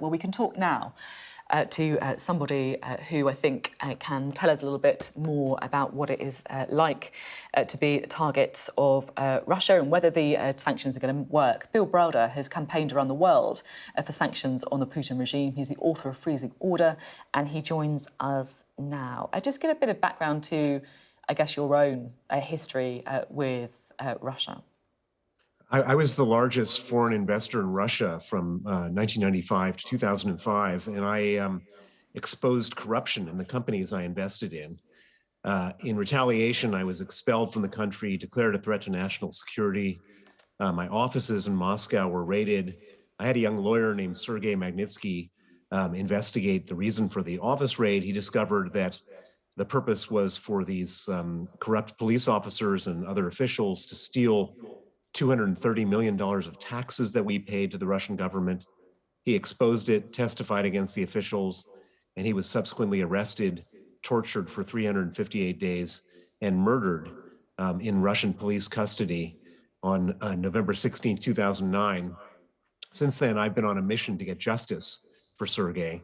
Well, we can talk now to somebody who I think can tell us a little bit more about what it is like to be targets of Russia and whether the sanctions are going to work. Bill Browder has campaigned around the world for sanctions on the Putin regime. He's the author of Freezing Order, and he joins us now. Just give a bit of background to, I guess, your own history with Russia. I was the largest foreign investor in Russia from 1995 to 2005, and I exposed corruption in the companies I invested in. In retaliation, I was expelled from the country, declared a threat to national security. My offices in Moscow were raided. I had a young lawyer named Sergei Magnitsky investigate the reason for the office raid. He discovered that the purpose was for these corrupt police officers and other officials to steal $230 million of taxes that we paid to the Russian government. He exposed it, testified against the officials, and he was subsequently arrested, tortured for 358 days, and murdered in Russian police custody on November 16, 2009. Since then, I've been on a mission to get justice for Sergei,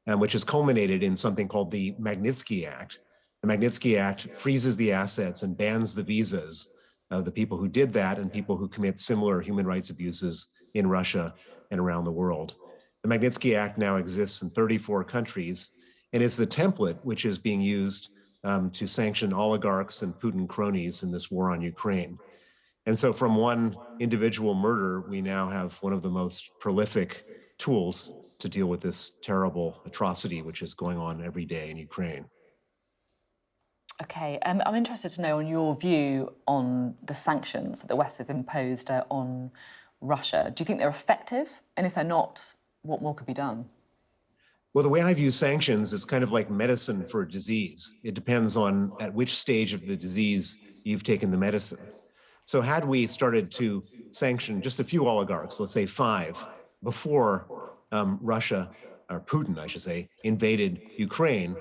which has culminated in something called the Magnitsky Act. The Magnitsky Act freezes the assets and bans the visas of the people who did that and people who commit similar human rights abuses in Russia and around the world. The Magnitsky Act now exists in 34 countries and is the template which is being used to sanction oligarchs and Putin cronies in this war on Ukraine. And so from one individual murder, we now have one of the most prolific tools to deal with this terrible atrocity which is going on every day in Ukraine. OK, I'm interested to know on your view on the sanctions that the West have imposed on Russia. Do you think they're effective? And if they're not, what more could be done? Well, the way I view sanctions is kind of like medicine for a disease. It depends on at which stage of the disease you've taken the medicine. So had we started to sanction just a few oligarchs, let's say 5, before Russia, or Putin, I should say, invaded Ukraine,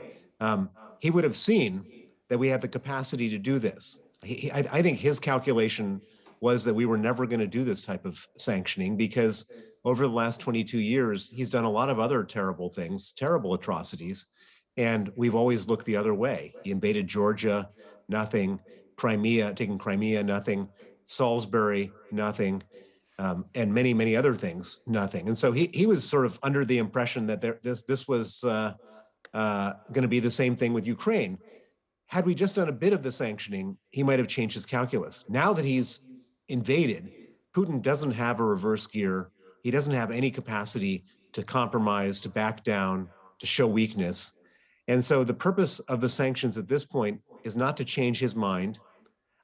he would have seen that we had the capacity to do this. I think his calculation was that we were never going to do this type of sanctioning because over the last 22 years, he's done a lot of other terrible things, terrible atrocities, and we've always looked the other way. He invaded Georgia, nothing. Crimea, taking Crimea, nothing. Salisbury, nothing. And many, many other things, nothing. And so he was sort of under the impression that this was going to be the same thing with Ukraine. Had we just done a bit of the sanctioning, he might have changed his calculus. Now that he's invaded, Putin doesn't have a reverse gear. He doesn't have any capacity to compromise, to back down, to show weakness. And so the purpose of the sanctions at this point is not to change his mind.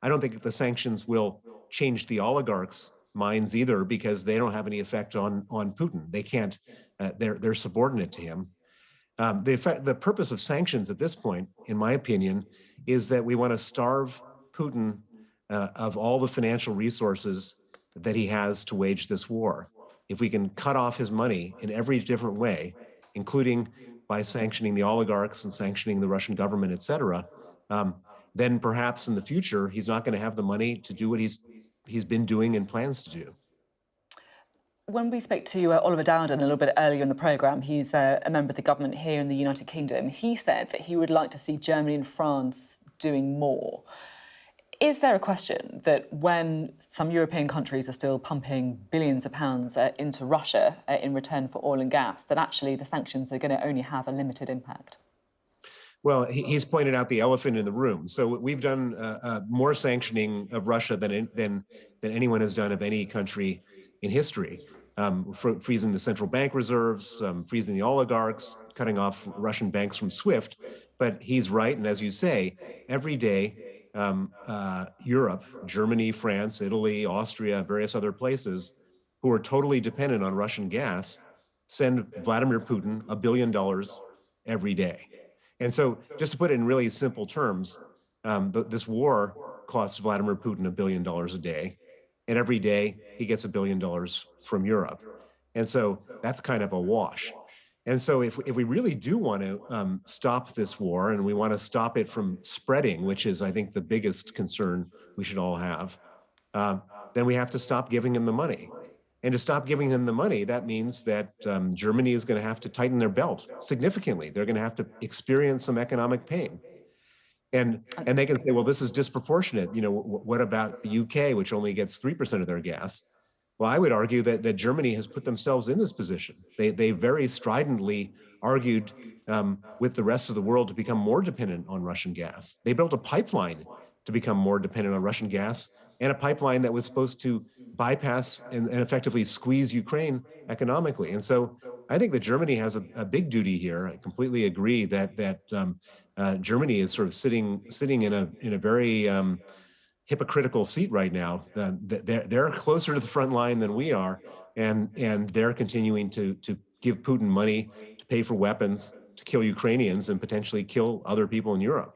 I don't think the sanctions will change the oligarchs' minds either because they don't have any effect on Putin. They can't, they're subordinate to him. The purpose of sanctions at this point, in my opinion, is that we want to starve Putin of all the financial resources that he has to wage this war. If we can cut off his money in every different way, including by sanctioning the oligarchs and sanctioning the Russian government, et cetera, then perhaps in the future, he's not going to have the money to do what he's been doing and plans to do. When we spoke to Oliver Dowden a little bit earlier in the programme, he's a member of the government here in the United Kingdom. He said that he would like to see Germany and France doing more. Is there a question that when some European countries are still pumping billions of pounds into Russia in return for oil and gas, that actually the sanctions are going to only have a limited impact? Well, he's pointed out the elephant in the room. So we've done more sanctioning of Russia than anyone has done of any country in history. Freezing the central bank reserves, freezing the oligarchs, cutting off Russian banks from SWIFT. But he's right, and as you say, every day, Europe, Germany, France, Italy, Austria, various other places who are totally dependent on Russian gas send Vladimir Putin $1 billion every day. And so just to put it in really simple terms, this war costs Vladimir Putin $1 billion a day. And every day he gets $1 billion from Europe. And so that's kind of a wash. And so if we really do want to stop this war and we want to stop it from spreading, which is, I think, the biggest concern we should all have, then we have to stop giving him the money. And to stop giving them the money, that means that Germany is going to have to tighten their belt significantly. They're going to have to experience some economic pain. And they can say, well, this is disproportionate. What about the UK, which only gets 3% of their gas? Well, I would argue that Germany has put themselves in this position. They very stridently argued with the rest of the world to become more dependent on Russian gas. They built a pipeline to become more dependent on Russian gas, and a pipeline that was supposed to bypass and effectively squeeze Ukraine economically. And so I think that Germany has a big duty here. I completely agree that Germany is sort of sitting in a very hypocritical seat right now. They're closer to the front line than we are, and they're continuing to give Putin money to pay for weapons to kill Ukrainians and potentially kill other people in Europe.